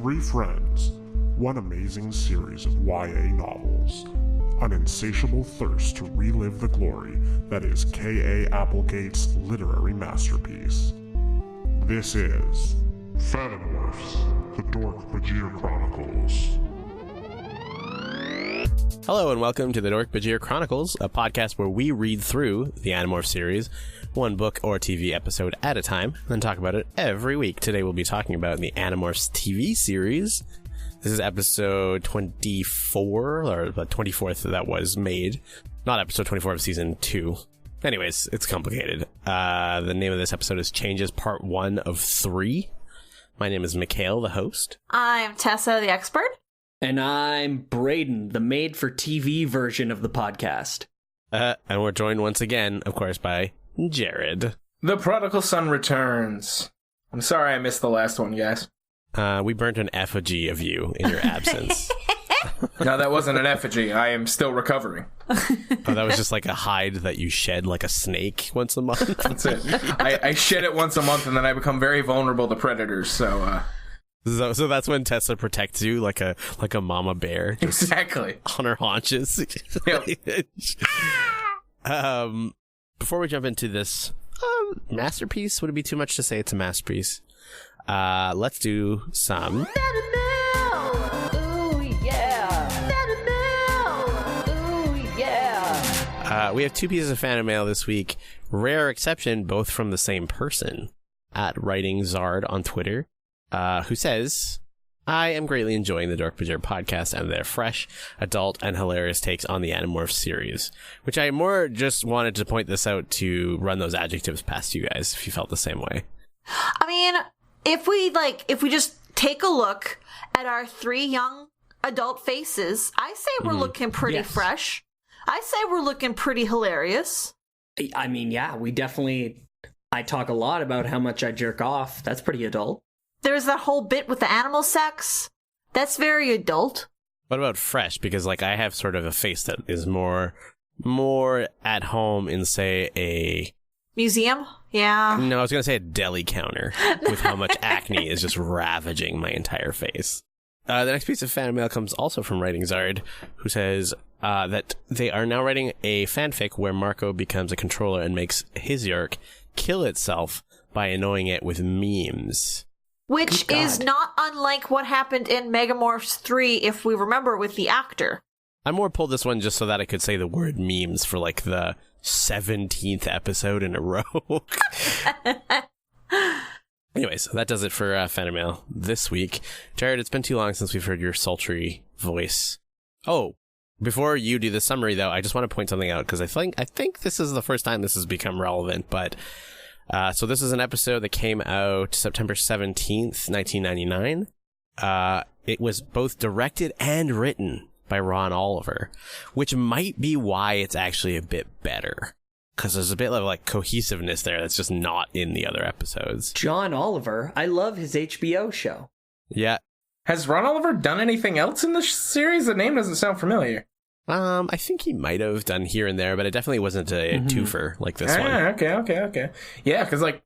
Three friends, one amazing series of YA novels, an insatiable thirst to relive the glory that is K.A. Applegate's literary masterpiece. This is Fanimail, the Dork-Bajir Chronicles. Hello and welcome to the Dork-Bajir Chronicles, a podcast where we read through the Animorphs series, one book or TV episode at a time, then talk about it every week. Today we'll be talking about the Animorphs TV series. This is episode 24, or the 24th that was made. Not episode 24 of season 2. Anyways, it's complicated. The name of this episode is Changes Part 1 of 3. My name is Mikael, the host. I'm Tessa, the expert. And I'm Brayden, the made-for-TV version of the podcast. And we're joined once again, of course, by Jared. The prodigal son returns. I'm sorry I missed the last one, guys. We burnt an effigy of you in your absence. No, that wasn't an effigy. I am still recovering. Oh, that was just like a hide that you shed like a snake once a month? That's it. I shed it once a month, and then I become very vulnerable to predators, so... So that's when Tessa protects you like a mama bear. Just exactly. on her haunches. Yep. Before we jump into this masterpiece, would it be too much to say it's a masterpiece? Let's do some... Ooh, yeah. Ooh, yeah. We have two pieces of fan mail this week. Rare exception, both from the same person, at Writing Zard on Twitter. Who says, I am greatly enjoying the Dork-Bajir podcast and their fresh, adult, and hilarious takes on the Animorphs series, which I more just wanted to point this out to run those adjectives past you guys, if you felt the same way. I mean, if we just take a look at our three young adult faces, I say we're looking pretty fresh. I say we're looking pretty hilarious. I mean, yeah, I talk a lot about how much I jerk off. That's pretty adult. There's that whole bit with the animal sex. That's very adult. What about fresh? Because like I have sort of a face that is more at home in, say, a museum. Yeah. No, I was gonna say a deli counter with how much acne is just ravaging my entire face. The next piece of fan mail comes also from Writing Zard, who says that they are now writing a fanfic where Marco becomes a controller and makes his York kill itself by annoying it with memes. Which is not unlike what happened in Megamorphs 3, if we remember, with the actor. I more pulled this one just so that I could say the word memes for like the 17th episode in a row. Anyways, that does it for Fanimail this week. Jared, it's been too long since we've heard your sultry voice. Oh, before you do the summary, though, I just want to point something out, because I think this is the first time this has become relevant, but... so this is an episode that came out September 17th, 1999. It was both directed and written by Ron Oliver, which might be why it's actually a bit better. Because there's a bit of like cohesiveness there that's just not in the other episodes. John Oliver, I love his HBO show. Yeah. Has Ron Oliver done anything else in the series? The name doesn't sound familiar. I think he might have done here and there, but it definitely wasn't a twofer like this one. Okay. Yeah, because like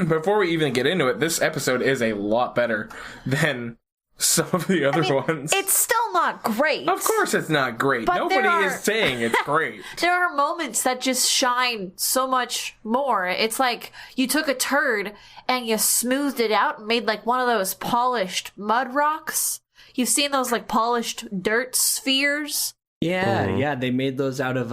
before we even get into it, this episode is a lot better than some of the other ones. It's still not great. Of course it's not great. But Nobody is saying it's great. There are moments that just shine so much more. It's like you took a turd and you smoothed it out and made like one of those polished mud rocks. You've seen those, like, polished dirt spheres? Yeah, they made those out of,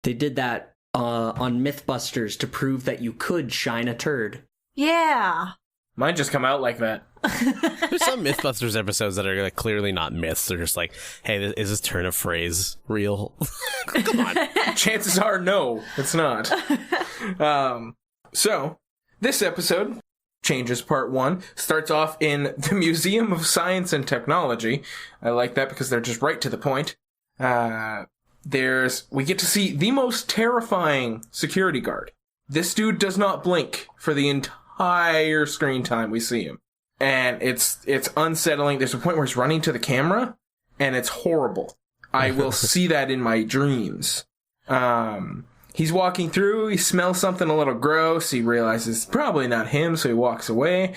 they did that on Mythbusters to prove that you could shine a turd. Yeah. Mine just come out like that. There's some Mythbusters episodes that are, like, clearly not myths. They're just like, hey, is this turn of phrase real? Come on. Chances are, no, it's not. So, this episode... Changes Part 1 starts off in the Museum of Science and Technology. I like that because they're just right to the point. We get to see the most terrifying security guard. This dude does not blink for the entire screen time we see him. And it's unsettling. There's a point where he's running to the camera, and it's horrible. I will see that in my dreams. He's walking through, he smells something a little gross, he realizes it's probably not him, so he walks away.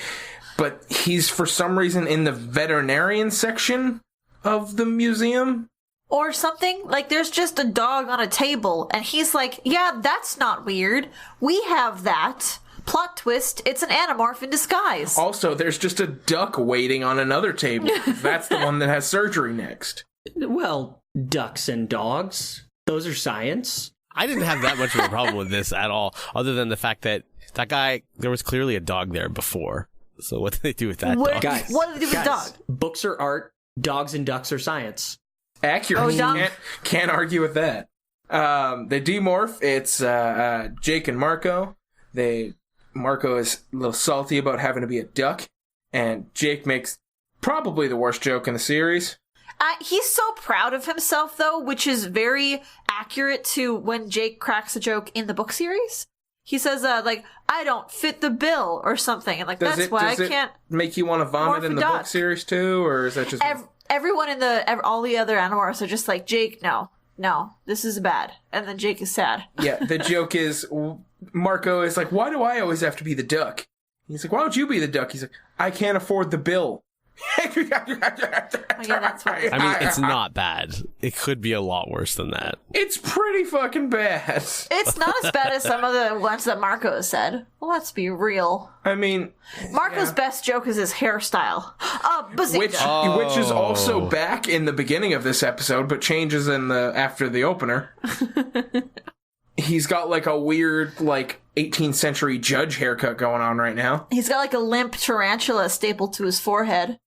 but he's for some reason in the veterinarian section of the museum. Or something. Like, there's just a dog on a table, and he's like, yeah, that's not weird. We have that. Plot twist, it's an Animorph in disguise. Also, there's just a duck waiting on another table. That's the one that has surgery next. Well, ducks and dogs. Those are science. I didn't have that much of a problem with this at all, other than the fact that guy, there was clearly a dog there before. So what did they do with that dog? Guys, what did they do with the dog? Books are art, dogs and ducks are science. Accurate. Can't argue with that. They demorph. It's Jake and Marco. Marco is a little salty about having to be a duck, and Jake makes probably the worst joke in the series. He's so proud of himself, though, which is very accurate to when Jake cracks a joke in the book series. He says, like, I don't fit the bill or something, and like, that's why I can't. Make you want to vomit in the book series too, or is that just everyone in all the other Animorphs are just like, Jake, no, this is bad, and then Jake is sad. Yeah, the joke is Marco is like, why do I always have to be the duck? He's like, why don't you be the duck? He's like, I can't afford the bill. That's what I mean, it's not bad. It could be a lot worse than that. It's pretty fucking bad. It's not as bad as some of the ones that Marco has said. Let's be real. I mean, Marco's best joke is his hairstyle. Which is also back in the beginning of this episode, but changes after the opener. He's got like a weird, like 18th century judge haircut going on right now. He's got like a limp tarantula stapled to his forehead.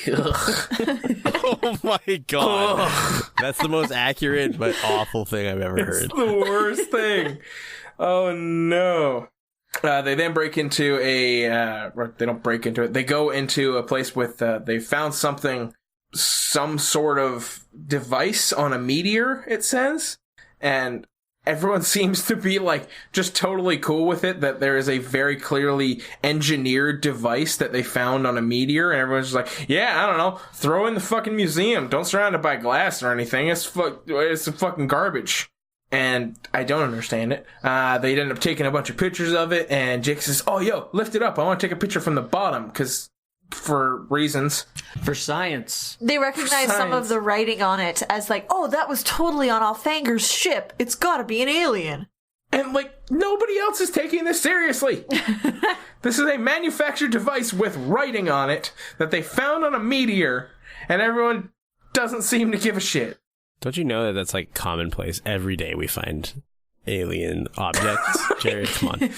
Oh my god. Ugh. That's the most accurate but awful thing I've ever heard. It's the worst thing. Oh no. They then break into they don't break into it. They go into a place with, they found some sort of device on a meteor, it says. And everyone seems to be like just totally cool with it, that there is a very clearly engineered device that they found on a meteor, and everyone's just like, yeah, I don't know, throw in the fucking museum. Don't surround it by glass or anything. It's fucking garbage. And I don't understand it. They end up taking a bunch of pictures of it, and Jake says, oh, yo, lift it up. I want to take a picture from the bottom, because for reasons. For science. They recognize some of the writing on it as like, oh, that was totally on Alfanger's ship. It's gotta be an alien. And like, nobody else is taking this seriously. This is a manufactured device with writing on it that they found on a meteor, and everyone doesn't seem to give a shit. Don't you know that that's like commonplace? Every day we find alien objects. Jared, come on.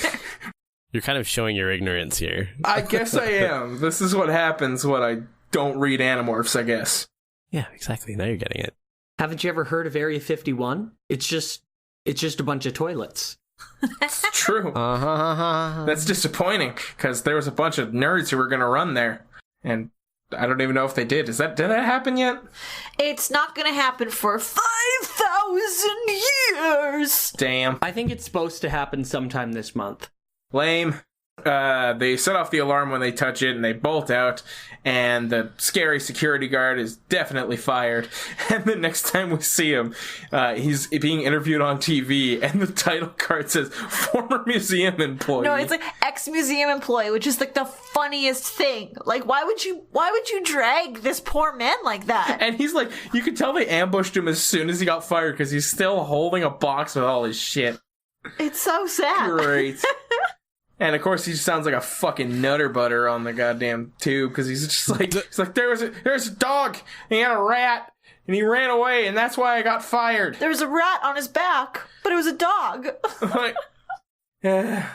You're kind of showing your ignorance here. I guess I am. This is what happens when I don't read Animorphs, I guess. Yeah, exactly. Now you're getting it. Haven't you ever heard of Area 51? It's just a bunch of toilets. It's true. That's disappointing, because there was a bunch of nerds who were going to run there, and I don't even know if they did. Did that happen yet? It's not going to happen for 5,000 years. Damn. I think it's supposed to happen sometime this month. Lame. They set off the alarm when they touch it, and they bolt out, and the scary security guard is definitely fired. And the next time we see him, he's being interviewed on TV, and the title card says former museum employee. No, it's like ex-museum employee, which is like the funniest thing. Like, why would you drag this poor man like that? And he's like, you could tell they ambushed him as soon as he got fired, because he's still holding a box with all his shit. It's so sad. Great. And of course, he sounds like a fucking nutter butter on the goddamn tube, because he's just like, there's a dog, and he had a rat, and he ran away, and that's why I got fired. There was a rat on his back, but it was a dog. Like, yeah.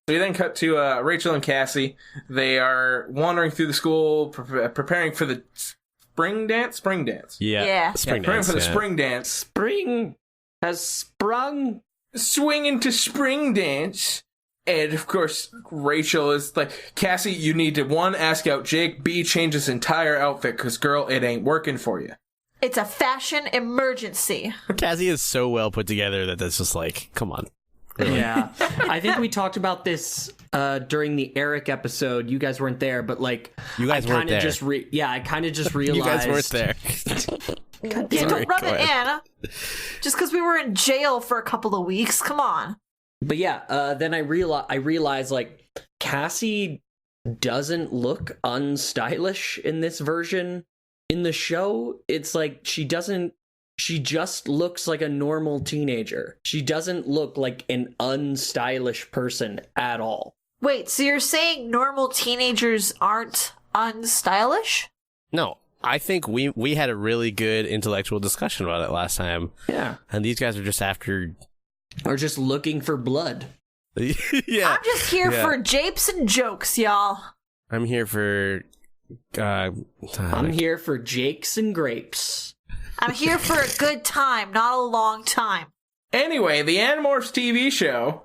So we then cut to Rachel and Cassie. They are wandering through the school, preparing for the spring dance. Yeah. Preparing for the spring dance. Spring has sprung. Swinging to spring dance. And, of course, Rachel is like, Cassie, you need to, 1, ask out Jake, B, change his entire outfit, because, girl, it ain't working for you. It's a fashion emergency. Cassie is so well put together that's just like, come on. Really? Yeah. I think we talked about this during the Eric episode. You guys weren't there, but, like... You guys weren't there. I kind of just realized... You guys weren't there. Yeah, don't rub it in. Just because we were in jail for a couple of weeks. Come on. But yeah, then I realized, like, Cassie doesn't look unstylish in this version. In the show, it's like she just looks like a normal teenager. She doesn't look like an unstylish person at all. Wait, so you're saying normal teenagers aren't unstylish? No, I think we had a really good intellectual discussion about it last time. Yeah. And these guys are just after... Or just looking for blood. Yeah. I'm just here for japes and jokes, y'all. I'm here for... I'm here for jakes and grapes. I'm here for a good time, not a long time. Anyway, the Animorphs TV show.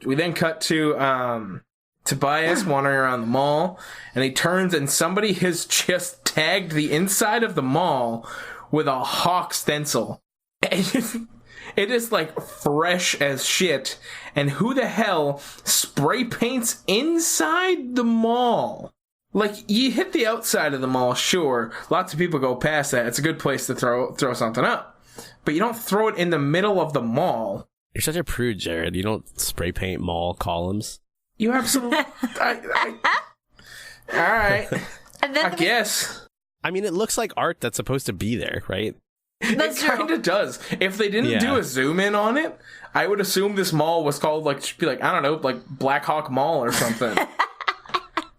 We then cut to Tobias wandering around the mall, and he turns and somebody has just tagged the inside of the mall with a hawk stencil. It is like fresh as shit. And who the hell spray paints inside the mall? Like, you hit the outside of the mall, sure. Lots of people go past that. It's a good place to throw something up. But you don't throw it in the middle of the mall. You're such a prude, Jared. You don't spray paint mall columns. You absolutely... all right. And then I guess. I mean, it looks like art that's supposed to be there, right? That's It kind of does. If they didn't do a zoom in on it, I would assume this mall was called, like, should be like, I don't know, like Black Hawk Mall or something.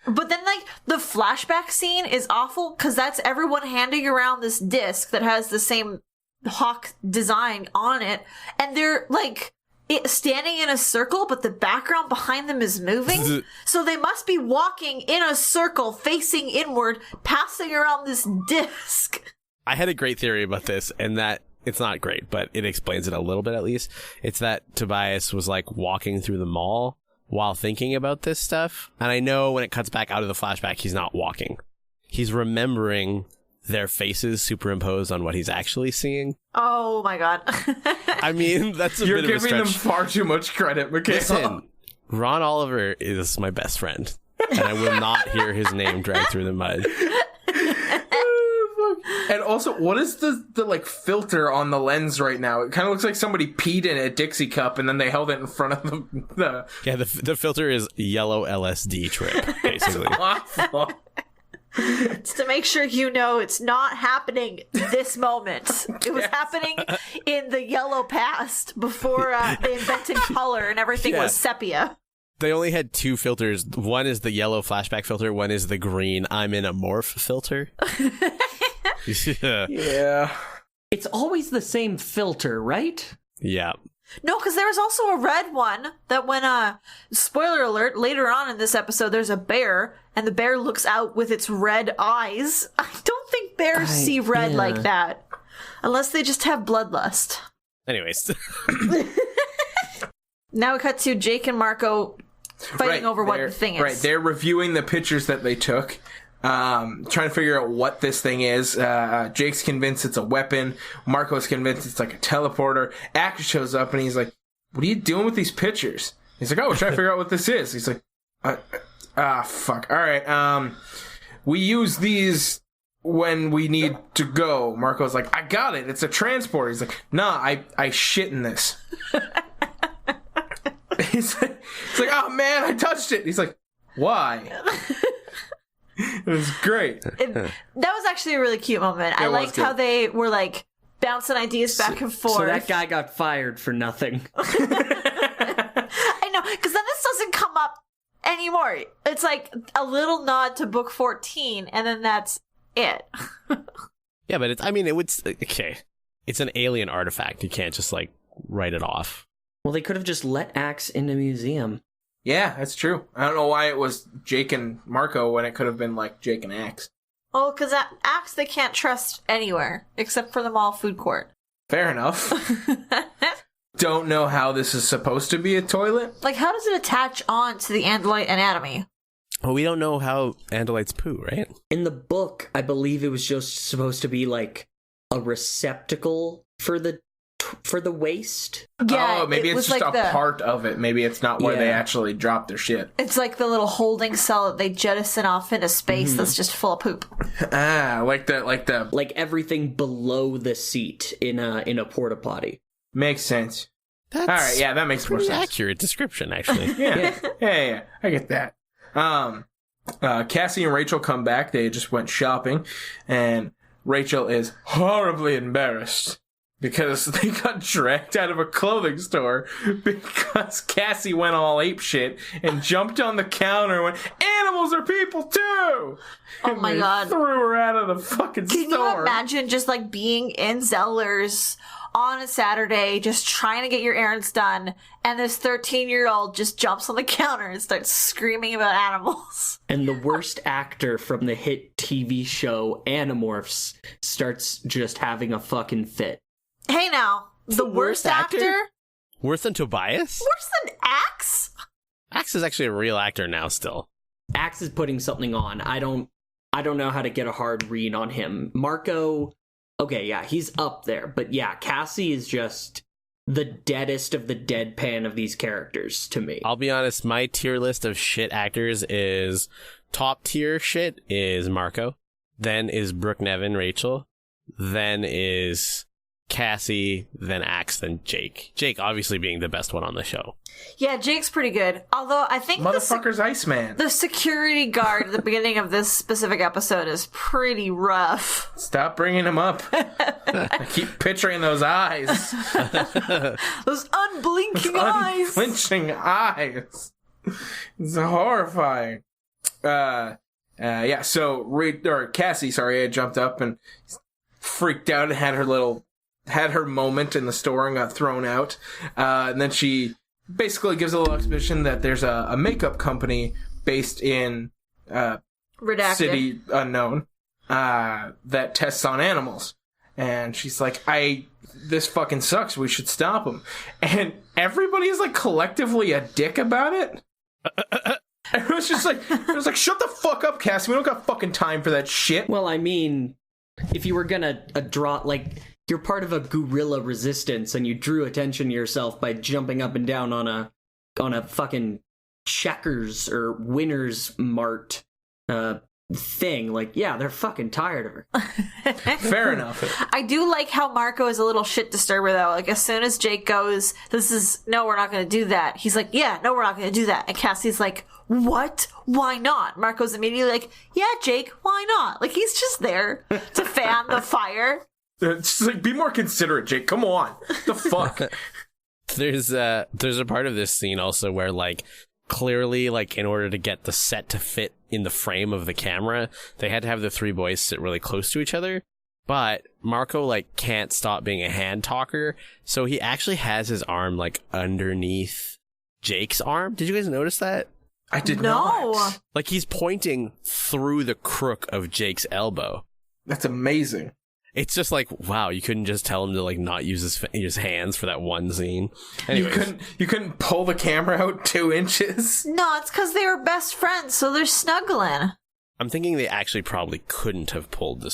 But then, like, the flashback scene is awful because that's everyone handing around this disc that has the same hawk design on it, and they're, like, standing in a circle, but the background behind them is moving. So they must be walking in a circle, facing inward, passing around this disc. I had a great theory about this, and that it's not great, but it explains it a little bit at least. It's that Tobias was, like, walking through the mall while thinking about this stuff. And I know when it cuts back out of the flashback, he's not walking. He's remembering their faces superimposed on what he's actually seeing. Oh my god. I mean, that's You're bit of a giving them stretch. far too much credit, Mikael. Listen, Ron Oliver is my best friend, and I will not hear his name dragged through the mud. And also, what is the like filter on the lens right now? It kind of looks like somebody peed in a Dixie cup and then they held it in front of the Yeah, the filter is yellow LSD trip, basically. awful. It's to make sure you know it's not happening this moment. It was happening in the yellow past before they invented color and everything was sepia. They only had two filters. One is the yellow flashback filter. One is the green I'm in a morph filter. Yeah. It's always the same filter, right? Yeah. No, because there was also a red one that when, spoiler alert, later on in this episode, there's a bear, and the bear looks out with its red eyes. I don't think bears see red like that. Unless they just have bloodlust. Anyways. Now we cut to Jake and Marco fighting over what the thing is. Right, they're reviewing the pictures that they took. Trying to figure out what this thing is. Jake's convinced it's a weapon. Marco's convinced it's like a teleporter. Axe shows up and he's like, "What are you doing with these pictures?" He's like, "Oh, we're trying to figure out what this is." He's like, fuck. All right. We use these when we need to go. Marco's like, "I got it. It's a transporter." He's like, "Nah, I shit in this." He's like, "Oh man, I touched it." He's like, "Why?" It was great. That was actually a really cute moment. I liked how they were like bouncing ideas back and forth. So that guy got fired for nothing. I know, because then this doesn't come up anymore. It's like a little nod to book 14, and then that's it. Yeah, but it would, okay. It's an alien artifact. You can't just, like, write it off. Well, they could have just let Axe in a museum. Yeah, that's true. I don't know why it was Jake and Marco when it could have been like Jake and Axe. Well, because Axe they can't trust anywhere except for the mall food court. Fair enough. Don't know how this is supposed to be a toilet. Like, how does it attach on to the Andalite anatomy? Well, we don't know how Andalites poo, right? In the book, I believe it was just supposed to be like a receptacle for the waste. Yeah, maybe it's just like a part of it. Maybe it's not where they actually drop their shit. It's like the little holding cell that they jettison off into space that's just full of poop. Like everything below the seat in a porta potty. Makes sense. That's all right, yeah, that makes more sense. Accurate description, actually. Yeah, I get that. Cassie and Rachel come back. They just went shopping, and Rachel is horribly embarrassed because they got dragged out of a clothing store because Cassie went all apeshit and jumped on the counter and went, "Animals are people too!" Oh and my they god. threw her out of the fucking store. Can you imagine just like being in Zellers on a Saturday, just trying to get your errands done, and this 13-year-old just jumps on the counter and starts screaming about animals? And the worst actor from the hit TV show Animorphs starts just having a fucking fit. Hey now, the worst actor? Worse than Tobias? Worse than Axe? Axe is actually a real actor now still. Axe is putting something on. I don't know how to get a hard read on him. Marco, okay, yeah, he's up there. But yeah, Cassie is just the deadest of the deadpan of these characters to me. I'll be honest, my tier list of shit actors is top tier shit is Marco, then is Brooke Nevin, Rachel, then is Cassie, then Axe, then Jake. Jake obviously being the best one on the show. Yeah, Jake's pretty good. Although I think Motherfucker's Iceman. the security guard at the beginning of this specific episode is pretty rough. Stop bringing him up. I keep picturing those eyes. Those unblinking eyes. Unflinching eyes. It's horrifying. Yeah, so Cassie, had jumped up and freaked out and had her moment in the store and got thrown out. And then she basically gives a little exposition that there's a makeup company based in Redacted. City Unknown that tests on animals. And she's like, this fucking sucks. We should stop them. And everybody is like collectively a dick about it. Everyone's just like, shut the fuck up, Cassie. We don't got fucking time for that shit. Well, I mean, if you were gonna draw, like, you're part of a guerrilla resistance and you drew attention to yourself by jumping up and down on a fucking Checkers or Winners Mart thing, like, yeah, they're fucking tired of her. Fair enough. I do like how Marco is a little shit disturber, though. Like, as soon as Jake goes, no, we're not going to do that. He's like, yeah, no, we're not going to do that. And Cassie's like, what? Why not? Marco's immediately like, yeah, Jake, why not? Like, he's just there to fan the fire. It's just like, be more considerate, Jake. Come on. The fuck? There's a part of this scene also where, like, clearly, like, in order to get the set to fit in the frame of the camera, they had to have the three boys sit really close to each other. But Marco, like, can't stop being a hand talker, so he actually has his arm, like, underneath Jake's arm. Did you guys notice that? I did not. Like, he's pointing through the crook of Jake's elbow. That's amazing. It's just like, wow, you couldn't just tell him to, like, not use his hands for that one scene. Anyways. You couldn't pull the camera out 2 inches? No, it's because they were best friends, so they're snuggling. I'm thinking they actually probably couldn't have pulled the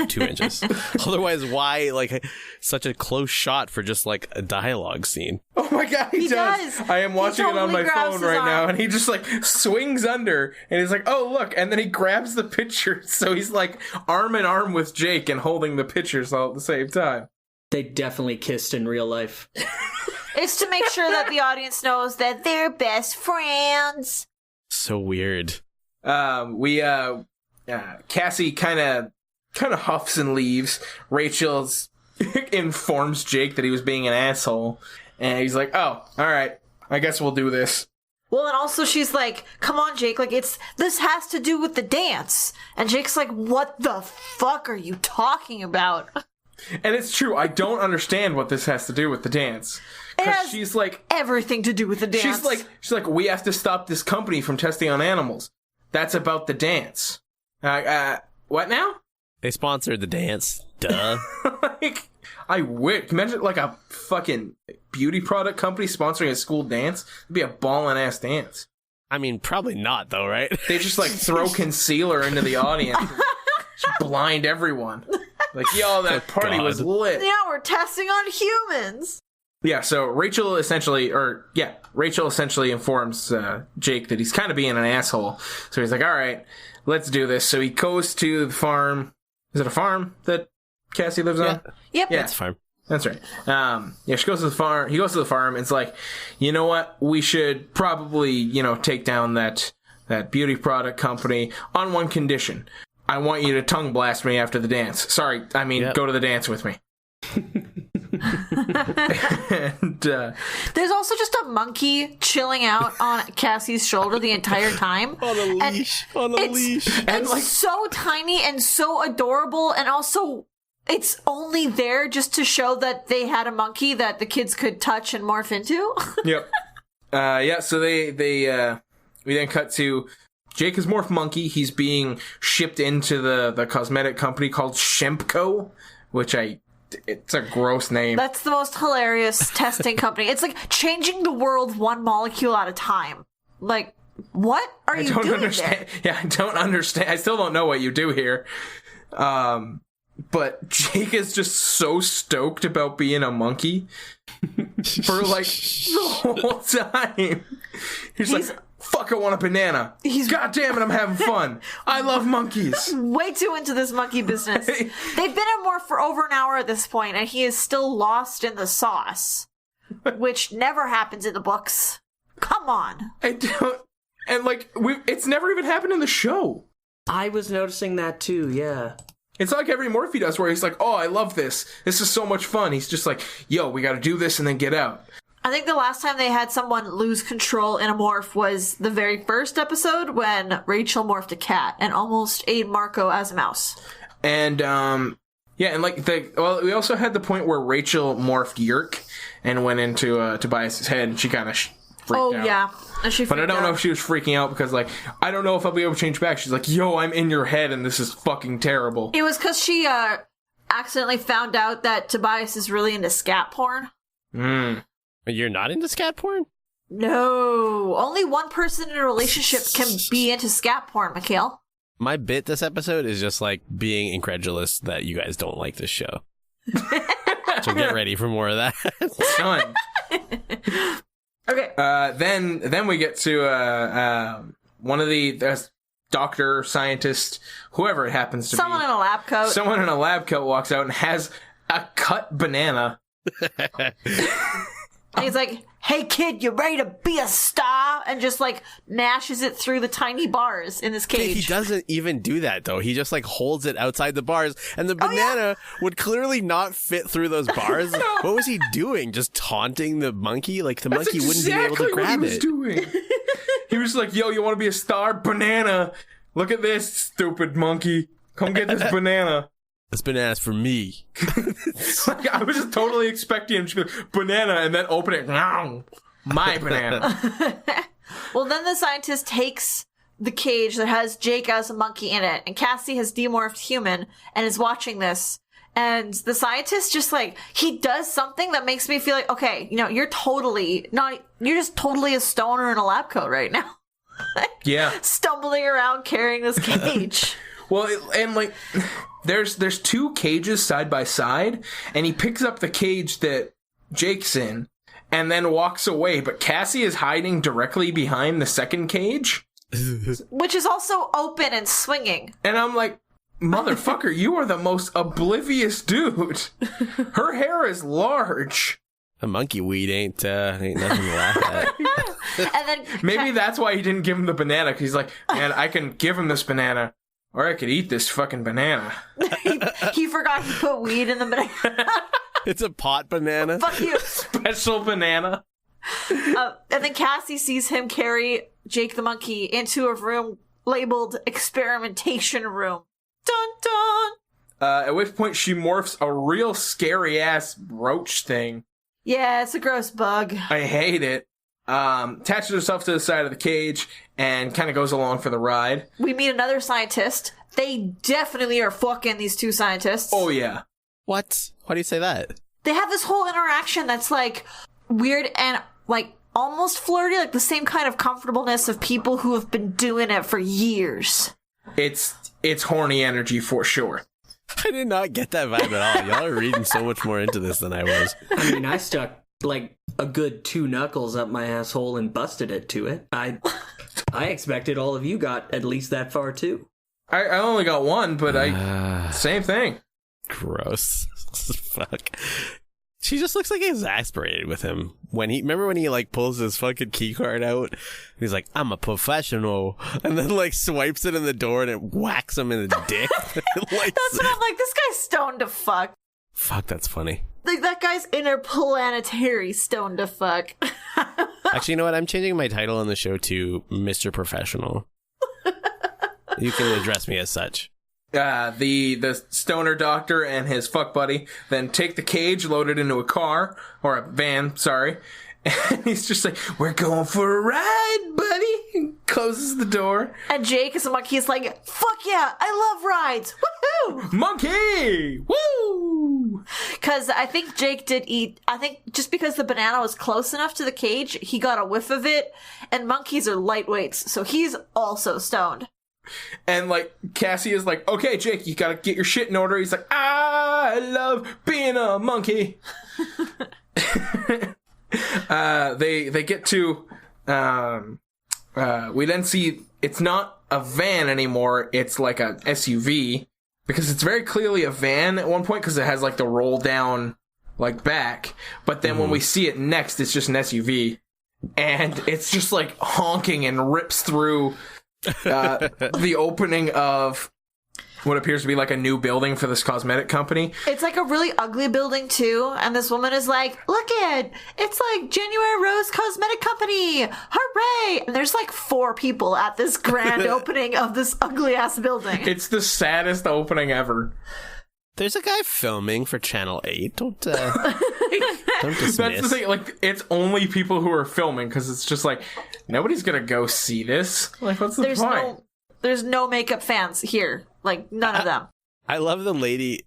2 inches. Otherwise, why, like, such a close shot for just, like, a dialogue scene? Oh my god, he does. I am watching it on my phone right now, and he just, like, swings under, and he's like, oh, look, and then he grabs the picture, so he's, like, arm in arm with Jake and holding the pictures all at the same time. They definitely kissed in real life. It's to make sure that the audience knows that they're best friends. So weird. Cassie kind of huffs and leaves. Rachel informs Jake that he was being an asshole, and he's like, oh, alright, I guess we'll do this. Well, and also she's like, come on, Jake, like, this has to do with the dance. And Jake's like, what the fuck are you talking about? And it's true, I don't understand what this has to do with the dance. Because she's like, everything to do with the dance. She's like, we have to stop this company from testing on animals. That's about the dance. What now? They sponsored the dance. Duh. Like, I wish. Imagine, like, a fucking beauty product company sponsoring a school dance. It'd be a ballin' ass dance. I mean, probably not, though, right? They just, like, throw concealer into the audience. Just blind everyone. Like, yo, that party was lit. Yeah, we're testing on humans. Yeah, so Rachel essentially informs Jake that he's kind of being an asshole. So he's like, all right, let's do this. So he goes to the farm. Is it a farm that Cassie lives on? Yep. Yeah, It's a farm. That's right. She goes to the farm. He goes to the farm and it's like, you know what? We should probably, take down that that beauty product company, on one condition. I want you to tongue blast me after the dance. Sorry, I mean, go to the dance with me. And there's also just a monkey chilling out on Cassie's shoulder the entire time. On a leash. And like so tiny and so adorable, and also it's only there just to show that they had a monkey that the kids could touch and morph into. Yep. So we then cut to Jake is Morph Monkey. He's being shipped into the cosmetic company called Shempco, which it's a gross name. That's the most hilarious testing company. It's like changing the world one molecule at a time. Like, what are you doing understand. there? Yeah, I don't understand. I still don't know what you do here. But Jake is just so stoked about being a monkey for like the whole time. He's like, fuck, I want a banana. God damn it, I'm having fun. I love monkeys. Way too into this monkey business. They've been in Morph for over an hour at this point, and he is still lost in the sauce, which never happens in the books. Come on. I don't. And like, it's never even happened in the show. I was noticing that too, yeah. It's like every morph he does where he's like, oh, I love this. This is so much fun. He's just like, yo, we gotta do this and then get out. I think the last time they had someone lose control in a morph was the very first episode when Rachel morphed a cat and almost ate Marco as a mouse. And, and like, we also had the point where Rachel morphed Yerk and went into Tobias' head, and she kind of freaked out. Oh, yeah. But I don't know if she was freaking out because, like, I don't know if I'll be able to change back. She's like, yo, I'm in your head and this is fucking terrible. It was because she accidentally found out that Tobias is really into scat porn. You're not into scat porn? No. Only one person in a relationship can be into scat porn, Mikael. My bit this episode is just, like, being incredulous that you guys don't like this show. So get ready for more of that. Done. Okay. Then we get to one of the doctor, scientist, whoever it happens to Someone be. in a lab coat. Someone in a lab coat walks out and has a cut banana. And he's like, hey kid, you ready to be a star? And just like mashes it through the tiny bars in this cage. He doesn't even do that though. He just like holds it outside the bars, and the banana would clearly not fit through those bars. What was he doing? Just taunting the monkey? Like the monkey wouldn't be able to grab what he was doing. He was like, yo, you want to be a star? Banana. Look at this, stupid monkey. Come get this banana. This banana's for me. Like, I was just totally expecting him to be like, banana, and then open it. My banana. Well, then the scientist takes the cage that has Jake as a monkey in it, and Cassie has demorphed human and is watching this. And the scientist just like, he does something that makes me feel like, okay, you know, you're just totally a stoner in a lab coat right now. Yeah. Stumbling around carrying this cage. Well, and like, there's two cages side by side, and he picks up the cage that Jake's in, and then walks away, but Cassie is hiding directly behind the second cage. Which is also open and swinging. And I'm like, motherfucker, you are the most oblivious dude. Her hair is large. A monkey weed ain't nothing to laugh at. And then Maybe that's why he didn't give him the banana, because he's like, man, I can give him this banana. Or I could eat this fucking banana. he forgot he put weed in the banana. It's a pot banana. Fuck you. Special banana. And then Cassie sees him carry Jake the monkey into a room labeled experimentation room. Dun dun. At which point she morphs a real scary ass roach thing. Yeah, it's a gross bug. I hate it. Attaches herself to the side of the cage and kind of goes along for the ride. We meet another scientist. They definitely are fucking, these two scientists. Oh, yeah. What? Why do you say that? They have this whole interaction that's like weird and like almost flirty, like the same kind of comfortableness of people who have been doing it for years. It's horny energy for sure. I did not get that vibe at all. Y'all are reading so much more into this than I was. I mean, I stuck like a good 2 knuckles up my asshole and busted it to it. I expected all of you got at least that far too. I only got one, but same thing. Gross. Fuck. She just looks like exasperated with him. Remember when he like pulls his fucking key card out? He's like, I'm a professional. And then like swipes it in the door and it whacks him in the dick. That's what I'm like, this guy's stoned to fuck. Fuck, that's funny. Like, that guy's interplanetary stoned to fuck. Actually, you know what? I'm changing my title on the show to Mr. Professional. You can address me as such. The stoner doctor and his fuck buddy then take the cage, load it into a car, or a van, sorry. And he's just like, we're going for a ride, buddy. And closes the door. And Jake is a monkey. He's like, fuck yeah, I love rides. Woohoo! Monkey! Woo! Because I think Jake did eat, I think just because the banana was close enough to the cage, he got a whiff of it. And monkeys are lightweights, so he's also stoned. And, like, Cassie is like, okay, Jake, you gotta get your shit in order. He's like, I love being a monkey. They get to, we then see it's not a van anymore. It's like a SUV, because it's very clearly a van at one point because it has, like, the roll down, like, back. But then when we see it next, it's just an SUV. And it's just, like, honking and rips through the opening of what appears to be like a new building for this cosmetic company. It's like a really ugly building too, and this woman is like, look it, it's like January Rose Cosmetic Company, hooray! And there's like 4 people at this grand opening of this ugly ass building. It's the saddest opening ever. There's a guy filming for Channel 8. Don't dismiss. That's the thing, like, it's only people who are filming, because it's just like, nobody's gonna go see this. Like, what's the point? There's no makeup fans here. Like, none of them. I love the lady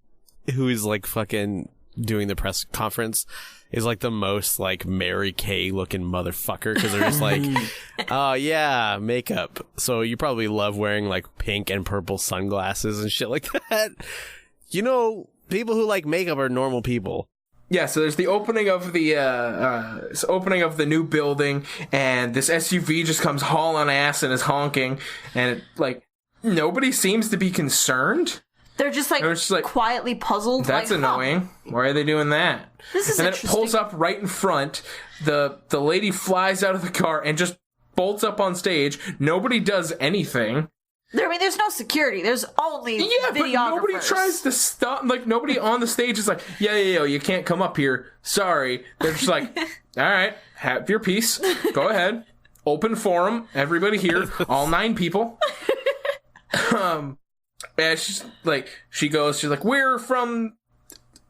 who is, like, fucking doing the press conference is, like, the most, like, Mary Kay looking motherfucker, because they're just like, oh, yeah, makeup. So you probably love wearing, like, pink and purple sunglasses and shit like that. You know, people who like makeup are normal people. Yeah, so there's the opening of the new building, and this SUV just comes hauling ass and is honking, and it, like, nobody seems to be concerned. They're just like quietly puzzled. That's like, annoying. Why are they doing that? This is and then it pulls up right in front. The lady flies out of the car and just bolts up on stage. Nobody does anything. I mean, there's no security. There's only videographers. But nobody tries to stop. Like, nobody on the stage is like, yeah, you can't come up here. Sorry. They're just like, all right, have your piece. Go ahead. Open forum. Everybody here. All 9 people. And she's like, she's like, we're from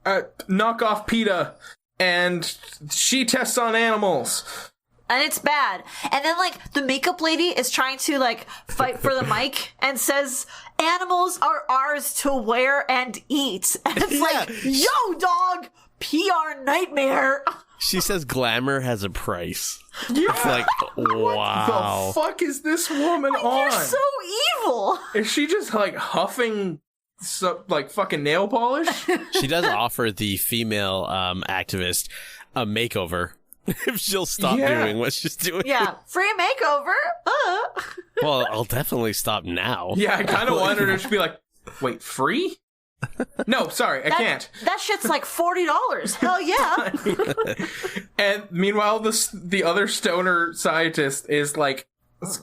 knockoff PETA, and she tests on animals. And it's bad. And then, like, the makeup lady is trying to, like, fight for the mic and says, animals are ours to wear and eat. And it's like, yo, dog, PR nightmare. She says glamour has a price. Yeah. It's like, wow. What the fuck is this woman on? You're so evil. Is she just, like, huffing, like, fucking nail polish? She does offer the female activist a makeover. If she'll stop doing what she's doing. Yeah, free makeover. Well, I'll definitely stop now. Yeah, I kind of wanted her to be like, wait, free? No, sorry, I can't. That shit's like $40. Hell yeah. And meanwhile, the other stoner scientist is like,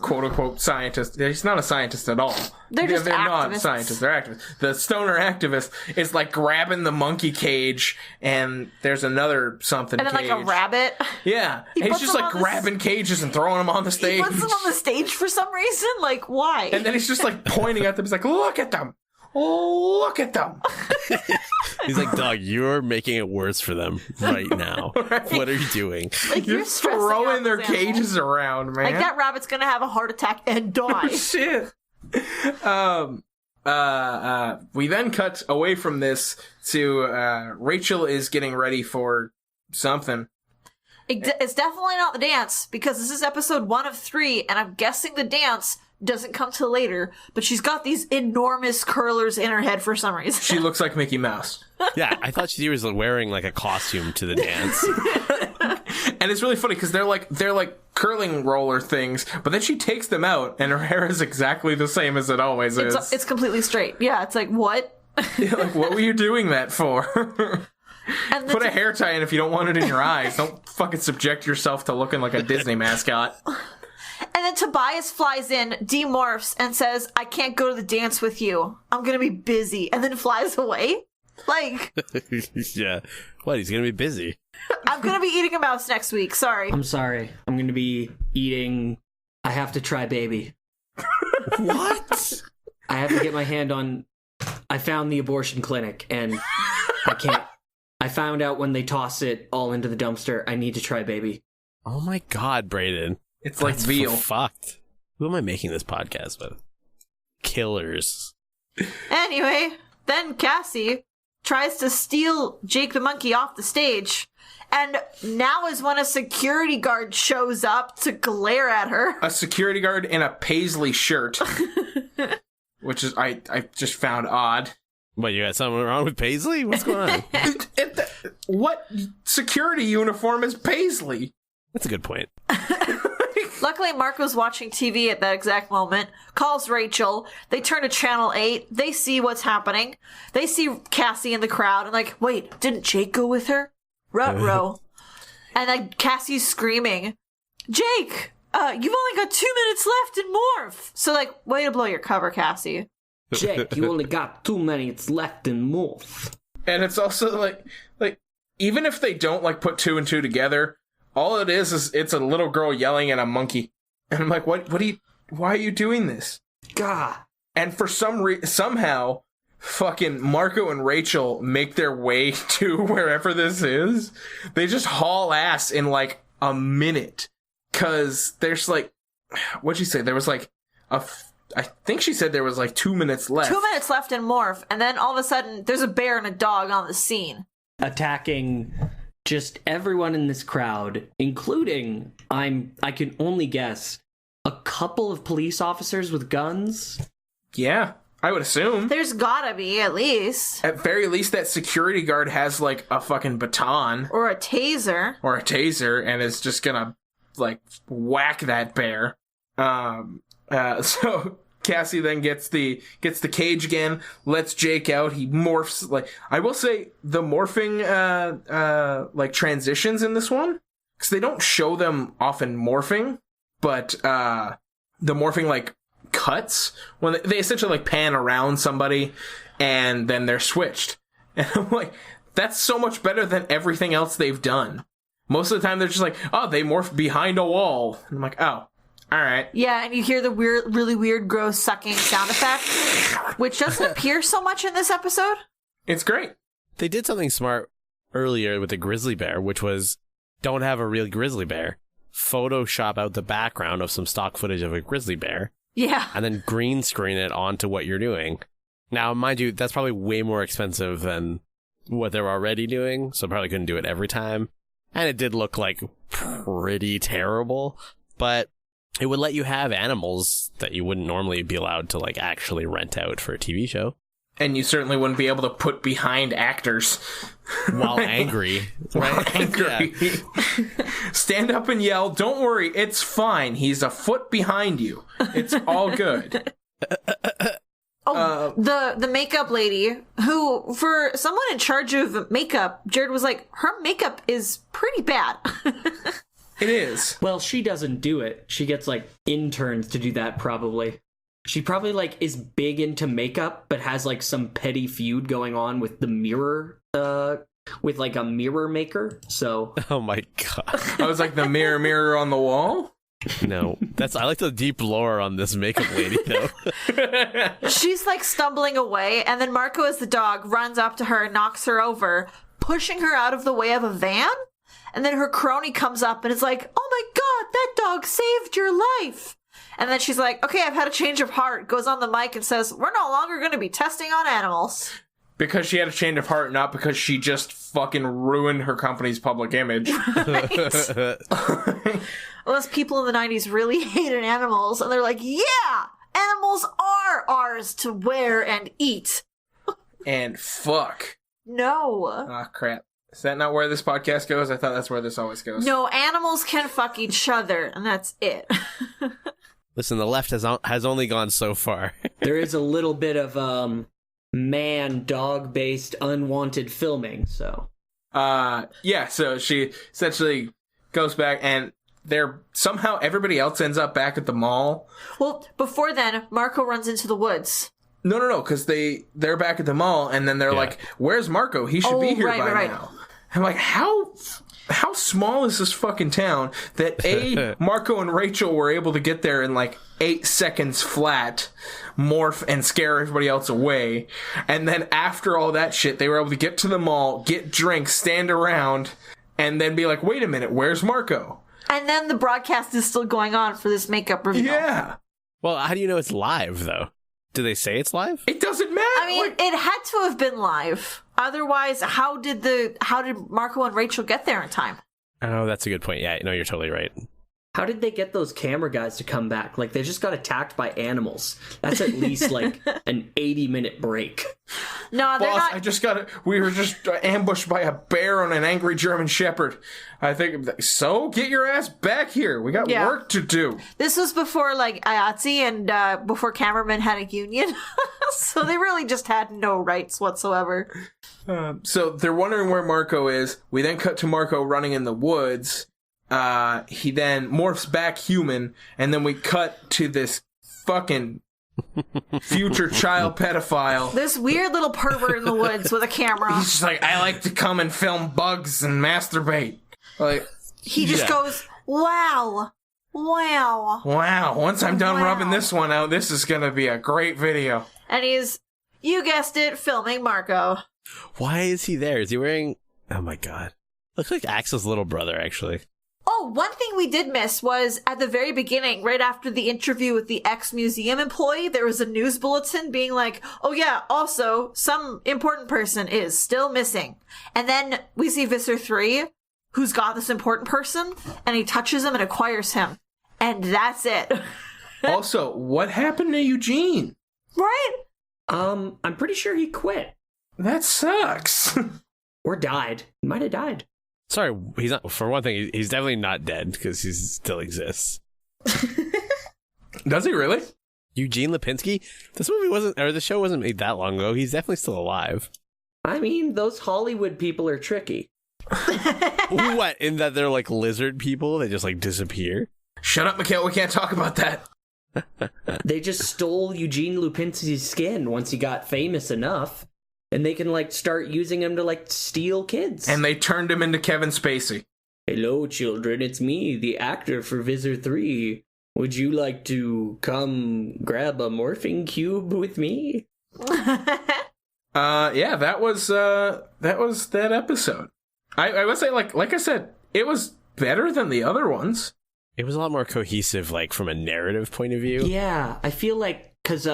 quote unquote scientist. He's not a scientist at all. They're just not activists. Scientists. They're activists. The stoner activist is like grabbing the monkey cage, and there's another something. And then cage. like a rabbit. Yeah, he's just like grabbing cages and throwing them on the stage. He puts them on the stage for some reason. Like, why? And then he's just like pointing at them. He's like, "Look at them! Look at them!" He's like, "Dog, you're making it worse for them right now. Right. What are you doing? Like, you're throwing their cages around, man. Like, that rabbit's gonna have a heart attack and die." Shit. We then cut away from this to Rachel is getting ready for something. It's definitely not the dance, because this is episode 1 of 3, and I'm guessing the dance doesn't come till later, but she's got these enormous curlers in her head for some reason. She looks like Mickey Mouse. Yeah, I thought she was wearing like a costume to the dance. And it's really funny because they're like curling roller things, but then she takes them out and her hair is exactly the same as it always is. It's completely straight. Yeah, it's like, what? Yeah, like, what were you doing that for? And Put a hair tie in if you don't want it in your eyes. Don't fucking subject yourself to looking like a Disney mascot. And then Tobias flies in, demorphs, and says, I can't go to the dance with you. I'm gonna be busy. And then flies away. Like... Yeah. What, he's gonna be busy? I'm gonna be eating a mouse next week, sorry. I'm sorry. I'm gonna be eating... I have to try baby. What? I have to get my hand on... I found the abortion clinic, and I can't... I found out when they toss it all into the dumpster, I need to try baby. Oh my god, Brayden. It's like That's veal. Fucked. Who am I making this podcast with? Killers. Anyway, then Cassie tries to steal Jake the monkey off the stage. And now is when a security guard shows up to glare at her. A security guard in a paisley shirt. Which is, I just found odd. What, you got something wrong with Paisley? What's going on? What security uniform is paisley? That's a good point. Luckily, Marco's watching TV at that exact moment, calls Rachel. They turn to Channel 8. They see what's happening. They see Cassie in the crowd and like, wait, didn't Jake go with her? Ruh-roh. And then Cassie's screaming, Jake, you've only got 2 minutes left in Morph. So like, way to blow your cover, Cassie. Jake, you only got 2 minutes left in Morph. And it's also like even if they don't like put two and two together, all it is it's a little girl yelling at a monkey. And I'm like, why are you doing this? God. And for somehow fucking Marco and Rachel make their way to wherever this is. They just haul ass in like a minute. 'Cause there's like, what'd you say? There was like I think she said there was like 2 minutes left. 2 minutes left in Morph, and then all of a sudden, there's a bear and a dog on the scene. Attacking just everyone in this crowd, including, I can only guess, a couple of police officers with guns? Yeah, I would assume. There's gotta be, at least. At very least, that security guard has like a fucking baton. Or a taser. Or a taser, and is just gonna like whack that bear. So Cassie then gets the cage again, lets Jake out. He morphs. Like, I will say the morphing like transitions in this one, because they don't show them often morphing, but the morphing like cuts when they essentially like pan around somebody and then they're switched. And I'm like, that's so much better than everything else they've done. Most of the time they're just like, oh, they morph behind a wall. And I'm like, oh. All right. Yeah, and you hear the weird, really weird, gross sucking sound effect, which doesn't appear so much in this episode. It's great. They did something smart earlier with the grizzly bear, which was don't have a real grizzly bear. Photoshop out the background of some stock footage of a grizzly bear. Yeah. And then green screen it onto what you're doing. Now, mind you, that's probably way more expensive than what they're already doing, so probably couldn't do it every time. And it did look like pretty terrible, but it would let you have animals that you wouldn't normally be allowed to like actually rent out for a TV show. And you certainly wouldn't be able to put behind actors. While angry. Right? Angry. Yeah. Stand up and yell, don't worry, it's fine. He's a foot behind you. It's all good. The makeup lady, who, for someone in charge of makeup, Jared was like, her makeup is pretty bad. It is. Well, she doesn't do it. She gets, like, interns to do that, probably. She probably, like, is big into makeup, but has, like, some petty feud going on with the mirror, with, like, a mirror maker, so... Oh my god. I was like, the mirror on the wall? No. I like the deep lore on this makeup lady, though. She's, like, stumbling away, and then Marco, as the dog, runs up to her and knocks her over, pushing her out of the way of a van? And then her crony comes up and is like, oh my god, that dog saved your life. And then she's like, okay, I've had a change of heart, goes on the mic and says, we're no longer going to be testing on animals. Because she had a change of heart, not because she just fucking ruined her company's public image. Right. Those people in the 90s really hated animals, and they're like, yeah, animals are ours to wear and eat. And fuck. No. Ah, crap. Is that not where this podcast goes? I thought that's where this always goes. No, animals can fuck each other, and that's it. Listen, the left has only gone so far. There is a little bit of man-dog-based unwanted filming, so... Yeah, so she essentially goes back, and somehow everybody else ends up back at the mall. Well, before then, Marco runs into the woods. No, because they're back at the mall, and then they're like, "Where's Marco? He should be here by now." I'm like, how small is this fucking town that Marco and Rachel were able to get there in like 8 seconds flat, morph and scare everybody else away, and then after all that shit, they were able to get to the mall, get drinks, stand around, and then be like, "Wait a minute, where's Marco?" And then the broadcast is still going on for this makeup reveal. Yeah. Well, how do you know it's live, though? Do they say it's live? It doesn't matter. I mean, it had to have been live. Otherwise, how did Marco and Rachel get there in time? Oh, that's a good point. Yeah, no, you're totally right. How did they get those camera guys to come back? Like, they just got attacked by animals. That's at least, like, an 80-minute break. No, they're Boss, not. we were just ambushed by a bear on an angry German Shepherd. I think, so get your ass back here. We got work to do. This was before, like, IATSE and before cameramen had a union. So they really just had no rights whatsoever. So they're wondering where Marco is. We then cut to Marco running in the woods. He then morphs back human, and then we cut to this fucking future child pedophile. This weird little pervert in the woods with a camera. He's just like, "I like to come and film bugs and masturbate." Like, he just goes, wow. Once I'm done rubbing this one out, this is gonna be a great video. And he's, you guessed it, filming Marco. Why is he there? Is he wearing... Oh my god. Looks like Axel's little brother, actually. Oh, one thing we did miss was at the very beginning, right after the interview with the ex-museum employee, there was a news bulletin being like, "Oh yeah, also, some important person is still missing." And then we see Visser 3, who's got this important person, and he touches him and acquires him. And that's it. Also, what happened to Eugene? Right? I'm pretty sure he quit. That sucks. Or died. He might have died. Sorry, he's not. For one thing, he's definitely not dead because he still exists. Does he really? Eugene Lipinski? The show wasn't made that long ago. He's definitely still alive. I mean, those Hollywood people are tricky. What? In that they're like lizard people? They just like disappear? Shut up, Mikael. We can't talk about that. They just stole Eugene Lupinski's skin once he got famous enough. And they can, like, start using him to, like, steal kids. And they turned him into Kevin Spacey. "Hello, children. It's me, the actor for Visser 3. Would you like to come grab a morphing cube with me?" Yeah, that was that episode. I would say, like I said, it was better than the other ones. It was a lot more cohesive, like, from a narrative point of view. Yeah, I feel like, because,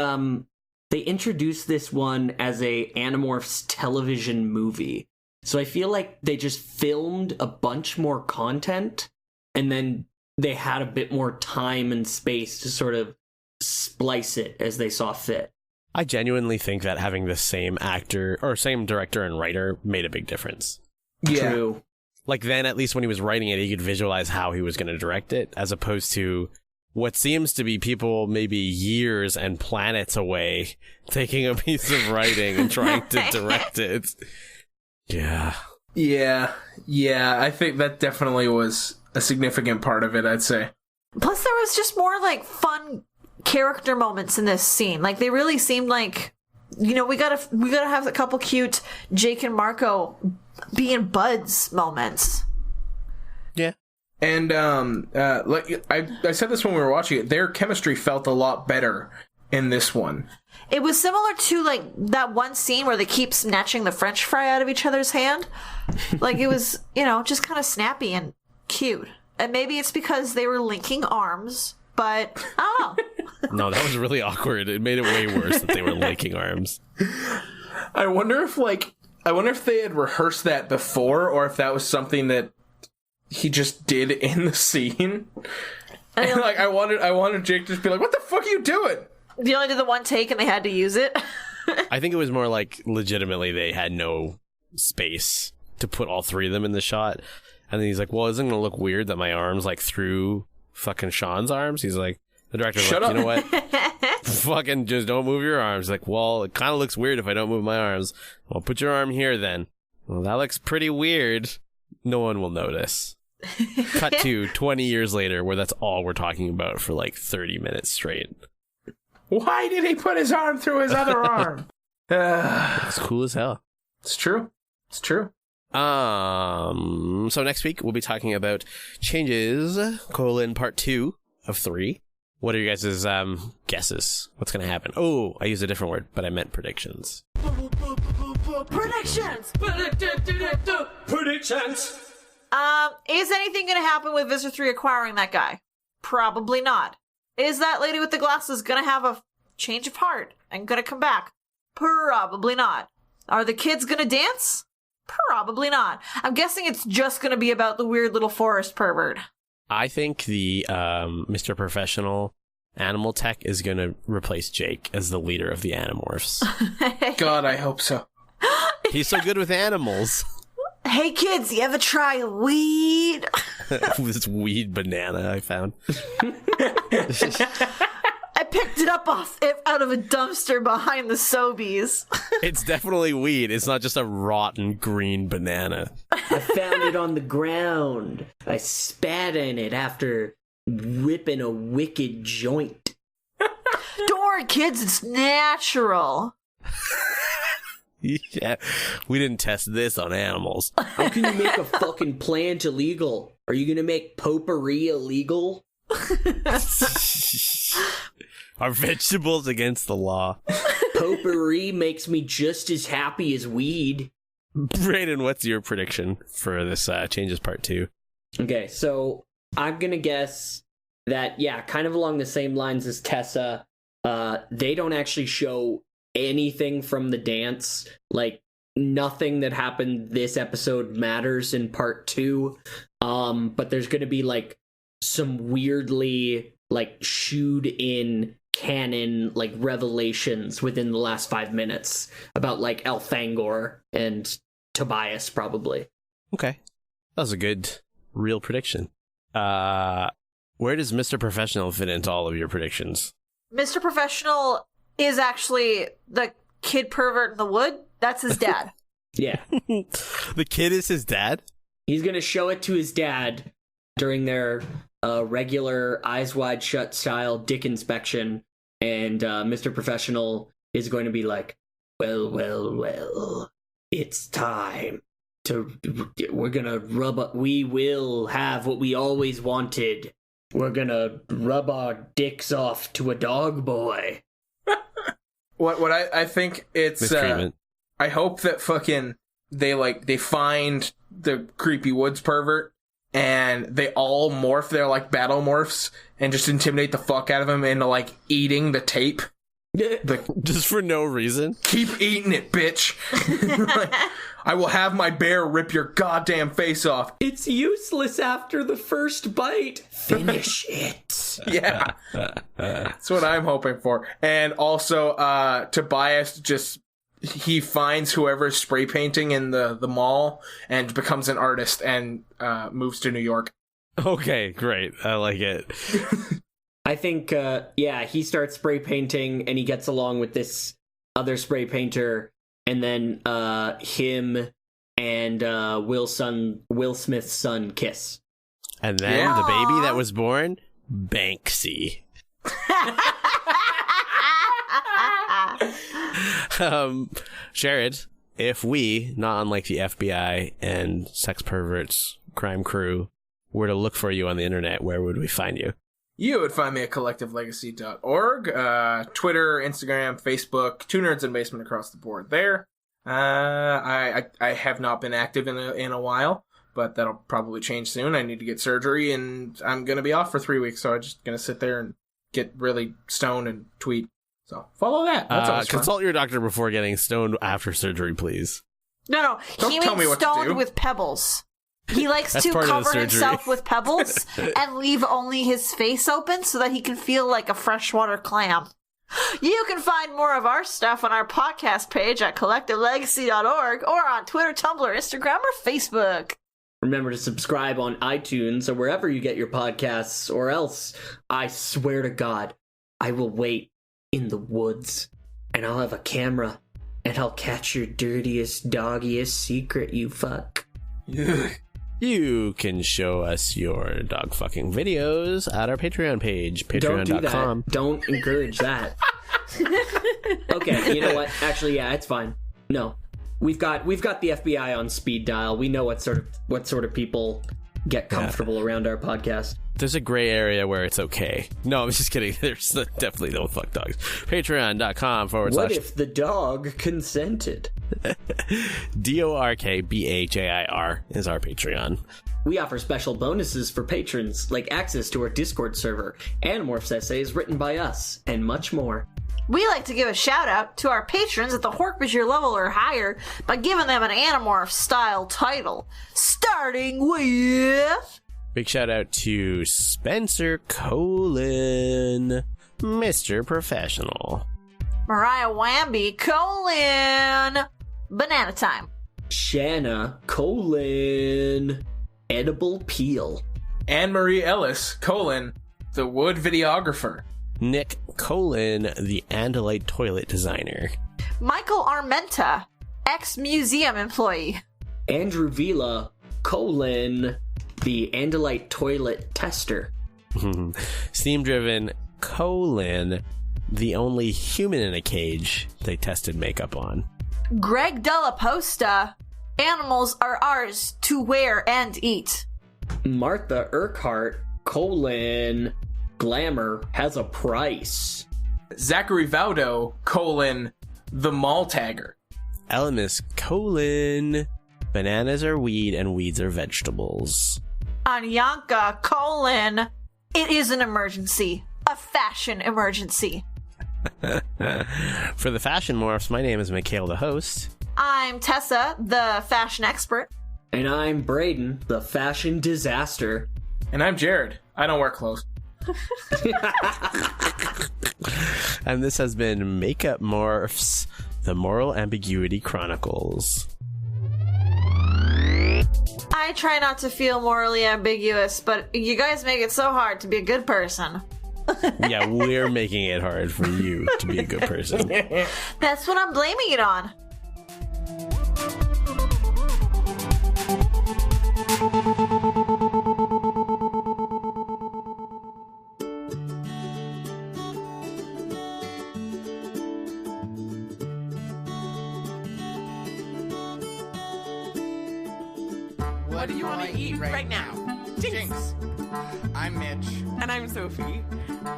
they introduced this one as a Animorphs television movie. So I feel like they just filmed a bunch more content, and then they had a bit more time and space to sort of splice it as they saw fit. I genuinely think that having the same actor, or same director and writer, made a big difference. Yeah. True. Like, then, at least when he was writing it, he could visualize how he was going to direct it, as opposed to what seems to be people maybe years and planets away taking a piece of writing and trying to direct it. Yeah. I think that definitely was a significant part of it, I'd say. Plus, there was just more, like, fun character moments in this scene. Like, they really seemed like, you know, we gotta have a couple cute Jake and Marco being buds moments. Yeah. And like I said this when we were watching it, their chemistry felt a lot better in this one. It was similar to, like, that one scene where they keep snatching the French fry out of each other's hand. Like, it was, you know, just kind of snappy and cute. And maybe it's because they were linking arms, but I don't know. No, that was really awkward. It made it way worse that they were linking arms. I wonder if they had rehearsed that before, or if that was something that he just did in the scene. And like, I wanted Jake to just be like, "What the fuck are you doing?" They only did the one take and they had to use it. I think it was more like, legitimately, they had no space to put all three of them in the shot. And then he's like, "Well, isn't it going to look weird that my arm's like through fucking Sean's arms?" He's like, the director's Shut like, up. "You know what? Fucking just don't move your arms." Like, "Well, it kind of looks weird if I don't move my arms." "Well, put your arm here then." Well, that looks pretty weird. No one will notice. Cut to 20 years later, where that's all we're talking about for like 30 minutes straight. Why did he put his arm through his other arm? It's cool as hell. It's true. It's true. So next week we'll be talking about changes, part 2 of 3. What are your guys' guesses? What's going to happen? Oh, I used a different word, but I meant predictions. Predictions! Predictions! Is anything gonna happen with Visitor 3 acquiring that guy? Probably not. Is that lady with the glasses gonna have a change of heart and gonna come back? Probably not. Are the kids gonna dance? Probably not. I'm guessing it's just gonna be about the weird little forest pervert. I think the Mr. Professional Animal Tech is going to replace Jake as the leader of the Animorphs. God, I hope so. He's so good with animals. Hey kids, you ever try weed? This weed banana I found. I picked it up out of a dumpster behind the Sobeys. It's definitely weed. It's not just a rotten green banana. I found it on the ground. I spat in it after ripping a wicked joint. Don't worry, kids, it's natural. Yeah, we didn't test this on animals. How can you make a fucking plant illegal? Are you gonna make potpourri illegal? Are vegetables against the law? Potpourri makes me just as happy as weed. Brayden, what's your prediction for this Changes Part 2? Okay, so I'm gonna guess that, yeah, kind of along the same lines as Tessa, they don't actually show anything from the dance. Like, nothing that happened this episode matters in Part 2. But there's gonna be, like, some weirdly, like, shooed in canon, like, revelations within the last 5 minutes about, like, Elfangor and Tobias, probably. Okay. That was a good, real prediction. Where does Mr. Professional fit into all of your predictions? Mr. Professional is actually the kid pervert in the wood. That's his dad. Yeah. The kid is his dad? He's gonna show it to his dad during their regular eyes wide shut style dick inspection, and Mr. Professional is going to be like, well, it's time we will have what we always wanted. We're gonna rub our dicks off to a dog boy. What I think it's I hope that fucking they find the creepy woods pervert and they all morph. They're like battle morphs and just intimidate the fuck out of him into like eating the tape. Just for no reason. Keep eating it, bitch. Like, I will have my bear rip your goddamn face off. It's useless after the first bite. Finish it. Yeah. That's what I'm hoping for. And also, Tobias he finds whoever's spray painting in the mall and becomes an artist and moves to New York. Okay, great. I like it. I think, he starts spray painting and he gets along with this other spray painter, and then him and Will Smith's son kiss. And then the baby that was born, Banksy. Jared, if we, not unlike the FBI and sex perverts crime crew, were to look for you on the internet, where would we find you? You would find me at collectivelegacy.org, Twitter, Instagram, Facebook, 2 Nerds in Basement across the board there. I have not been active in a while, but that'll probably change soon. I need to get surgery, and I'm going to be off for 3 weeks, so I'm just going to sit there and get really stoned and tweet. So follow that. That's always fun. Consult your doctor before getting stoned after surgery, please. No, he means stoned with pebbles. He likes to cover himself with pebbles and leave only his face open so that he can feel like a freshwater clam. You can find more of our stuff on our podcast page at collectivelegacy.org or on Twitter, Tumblr, Instagram, or Facebook. Remember to subscribe on iTunes or wherever you get your podcasts, or else, I swear to God, I will wait in the woods and I'll have a camera And I'll catch your dirtiest, doggiest secret, you fuck. Ugh. You can show us your dog fucking videos at our Patreon page, Don't do patreon.com. that. Don't encourage that. Okay, you know what? Actually, yeah, it's fine. No. We've got the FBI on speed dial. We know what sort of people get comfortable around our podcast. There's a gray area where it's okay. No, I'm just kidding. There's definitely no fuck dogs. Patreon.com / What if the dog consented? DORKBAJIR is our Patreon. We offer special bonuses for patrons, like access to our Discord server, Animorphs essays written by us, and much more. We like to give a shout out to our patrons at the Dork-Bajir level or higher by giving them an Animorph style title. Starting with... Big shout out to Spencer Colin, Mr. Professional. Mariah Wamby, Banana Time. Shanna, Edible Peel. Anne-Marie Ellis, the wood videographer. Nick Colin, the Andalite toilet designer. Michael Armenta, ex-museum employee. Andrew Vila, the Andalite toilet tester. Steam-driven, the only human in a cage they tested makeup on. Greg Della Posta, animals are ours to wear and eat. Martha Urquhart, glamour has a price. Zachary Vaudo, the mall tagger. Elemis, bananas are weed and weeds are vegetables. Anyanka, it is an emergency. A fashion emergency. For the Fashion Morphs, my name is Mikael, the host. I'm Tessa, the fashion expert. And I'm Brayden, the fashion disaster. And I'm Jared. I don't wear clothes. And this has been Makeup Morphs, the Moral Ambiguity Chronicles. I try not to feel morally ambiguous, but you guys make it so hard to be a good person. Yeah, we're making it hard for you to be a good person. That's what I'm blaming it on. What do you want to eat right now? Jinx. I'm Mitch. And I'm Sophie.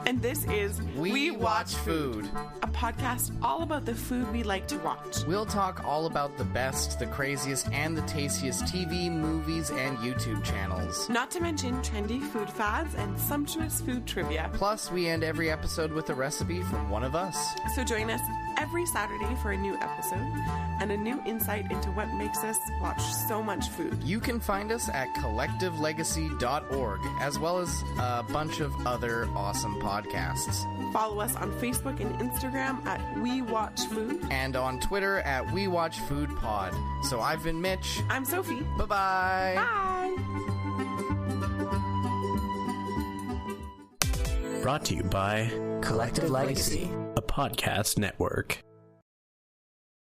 And this is We Watch Food, a podcast all about the food we like to watch. We'll talk all about the best, the craziest, and the tastiest TV, movies, and YouTube channels. Not to mention trendy food fads and sumptuous food trivia. Plus, we end every episode with a recipe from one of us. So join us every Saturday for a new episode and a new insight into what makes us watch so much food. You can find us at collectivelegacy.org, as well as a bunch of other awesome podcasts. Follow us on Facebook and Instagram at We Watch Food. And on Twitter at We Watch Food Pod. So I've been Mitch. I'm Sophie. Bye-bye. Bye. Brought to you by Collective Legacy, a podcast network.